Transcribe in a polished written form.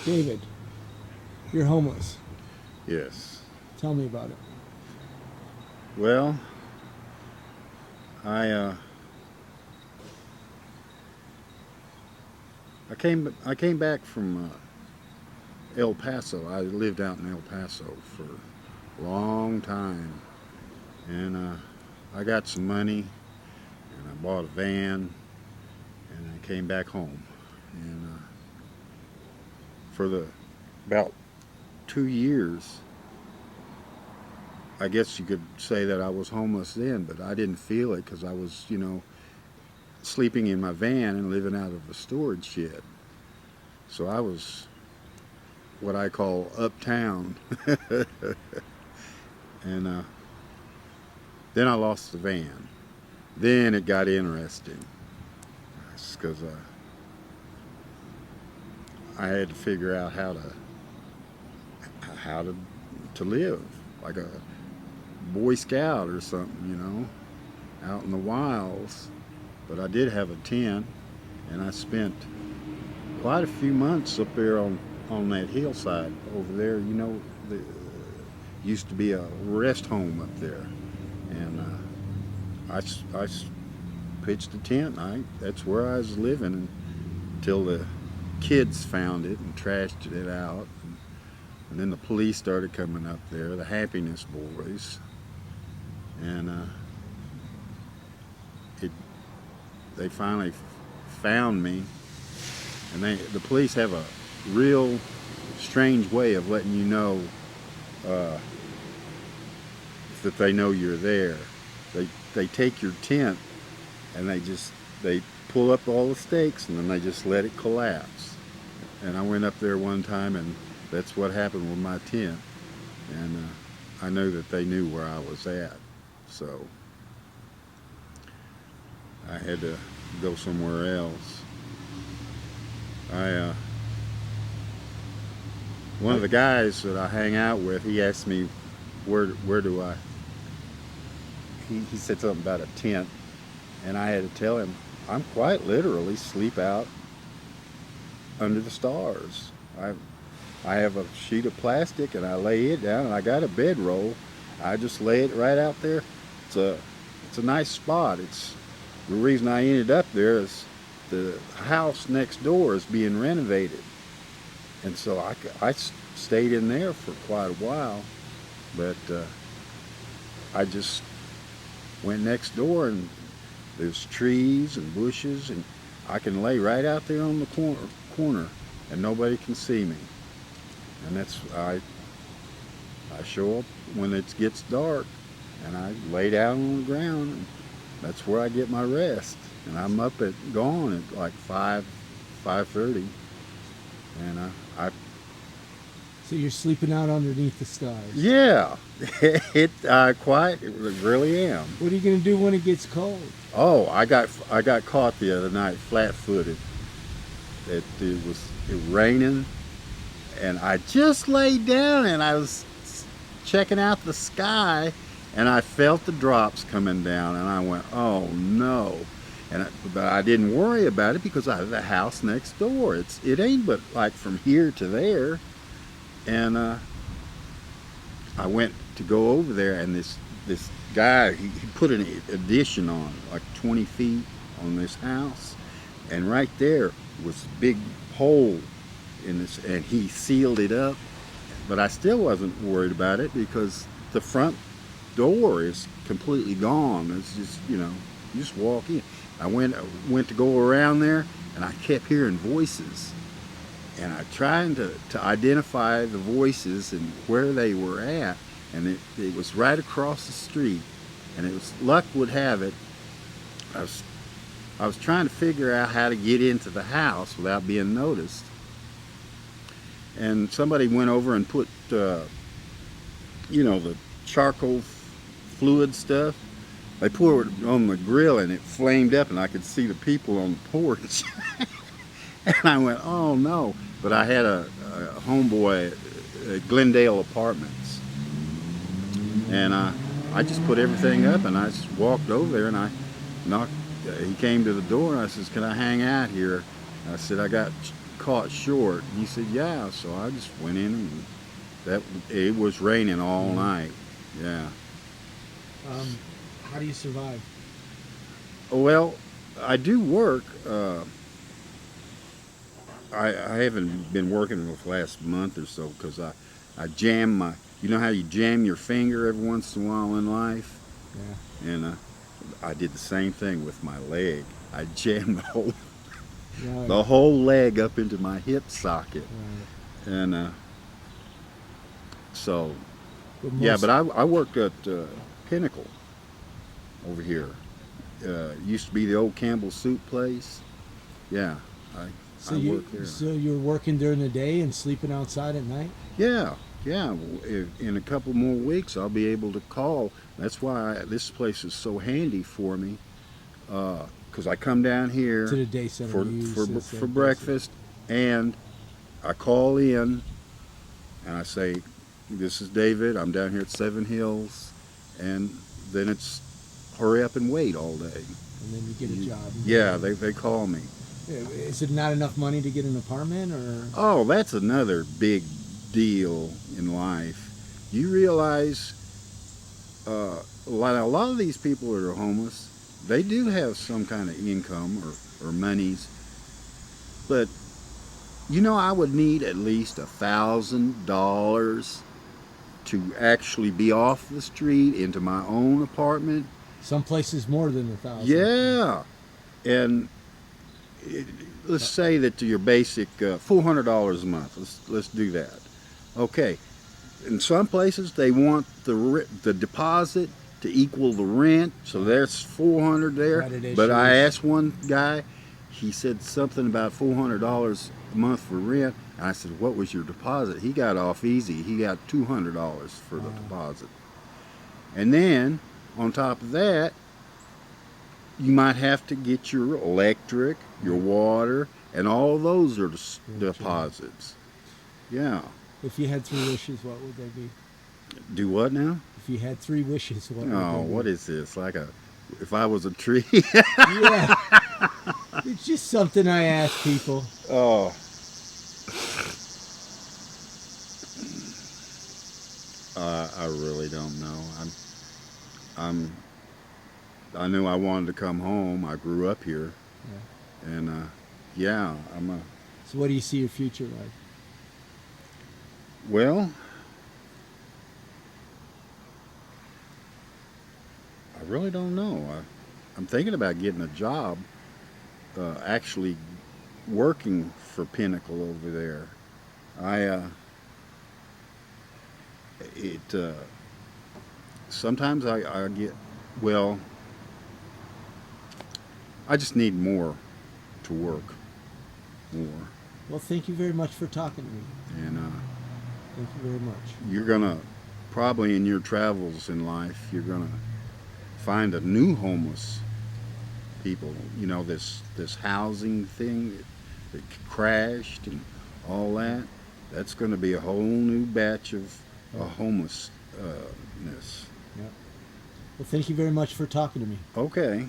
David, you're homeless. Yes. Tell me about it. Well, I uh, I came back from El Paso. I lived out in El Paso for a long time, and I got some money, and I bought a van, and I came back home. And for the about 2 years, I guess you could say that I was homeless then, but I didn't feel it because I was, sleeping in my van and living out of a storage shed. So I was what I call uptown. And then I lost the van. Then it got interesting because I had to figure out how to live like a Boy Scout or something, out in the wilds. But I did have a tent, and I spent quite a few months up there on that hillside over there. The used to be a rest home up there, and I pitched a tent. That's where I was living until the kids found it and trashed it out. And then the police started coming up there, the happiness boys, and it they finally found me. And the police have a real strange way of letting you know uh, that they know you're there. They take your tent and they pull up all the stakes and then they just let it collapse. And I went up there one time and that's what happened with my tent. And I knew that they knew where I was at, so I had to go somewhere else. I One of the guys that I hang out with, he asked me where do I. He said something about a tent, and I had to tell him I'm quite literally sleep out under the stars. I have a sheet of plastic and I lay it down, and I got a bedroll. I just lay it right out there. It's a nice spot. It's the reason I ended up there is the house next door is being renovated, and so I stayed in there for quite a while. But I just went next door, and there's trees and bushes, and I can lay right out there on the corner, and nobody can see me. And I show up when it gets dark, and I lay down on the ground, and that's where I get my rest. And I'm up at gone at like 5:30, and I So you're sleeping out underneath the stars. yeah, it really am. What are you going to do when it gets cold? Oh, I got caught the other night flat-footed. It was raining, and I just laid down and I was checking out the sky, and I felt the drops coming down, and I went, oh no. But I didn't worry about it because I have the house next door. It ain't but like from here to there. And I went to go over there, and this guy, he put an addition on, like 20 feet on this house, and right there was a big hole in this, and he sealed it up. But I still wasn't worried about it because the front door is completely gone. It's just, you just walk in. I went to go around there, and I kept hearing voices. And I tried to identify the voices and where they were at, and it was right across the street. And it was, luck would have it, I was trying to figure out how to get into the house without being noticed. And somebody went over and put, the charcoal fluid stuff. They poured it on the grill, and it flamed up, and I could see the people on the porch. And I went, oh no. But I had a homeboy at Glendale Apartments. And I just put everything up, and I just walked over there, and I knocked. He came to the door, and I says, can I hang out here? I said, I got caught short. And he said, yeah. So I just went in, and it was raining all night. Yeah. How do you survive? Well, I do work. I haven't been working the last month or so because I jam my. You know how you jam your finger every once in a while in life, Yeah. and I did the same thing with my leg. I jammed Right. the whole leg up into my hip socket, Right. and so But yeah. But I worked at Pinnacle over here. Used to be the old Campbell Soup place. Yeah, I work there. So you're working during the day and sleeping outside at night? Yeah, yeah. In a couple more weeks, I'll be able to call. That's why this place is so handy for me, because I come down here To the day center. for you use for the for same breakfast, and I call in, and I say, "This is David. I'm down here at Seven Hills," and then it's hurry up and wait all day. place. And then you get a job. Yeah, they call me. Is it not enough money to get an apartment, or? Oh, that's another big deal in life. You realize a lot of these people that are homeless, they do have some kind of income or monies, but you know, I would need at least $1,000 to actually be off the street into my own apartment. Some places more than 1,000. Yeah, and it, let's say that to your basic $400 a month. Let's do that. Okay. In some places, they want the deposit to equal the rent, so there's 400 there. Credit But I issues. asked one guy, he said something about $400 a month for rent. And I said, "What was your deposit?" He got off easy. He got $200 for the deposit. And then on top of that, you might have to get your electric, your water, and all those are deposits. Yeah. If you had 3 wishes, what would they be? Do what now? If you had 3 wishes, what would Oh, they be? what is this? Like if I was a tree? Yeah. It's just something I ask people. Oh. I really don't know. I knew I wanted to come home. I grew up here, and yeah, So what do you see your future like? well, I really don't know. I'm thinking about getting a job, actually working for Pinnacle over there. Sometimes I get, well, I just need more to work more. Well, thank you very much for talking to me. And Thank you very much. you're gonna probably in your travels in life, you're gonna find a new homeless people. You know, this housing thing that crashed and all that. That's going to be a whole new batch of homelessness. Yeah. Well, thank you very much for talking to me. Okay.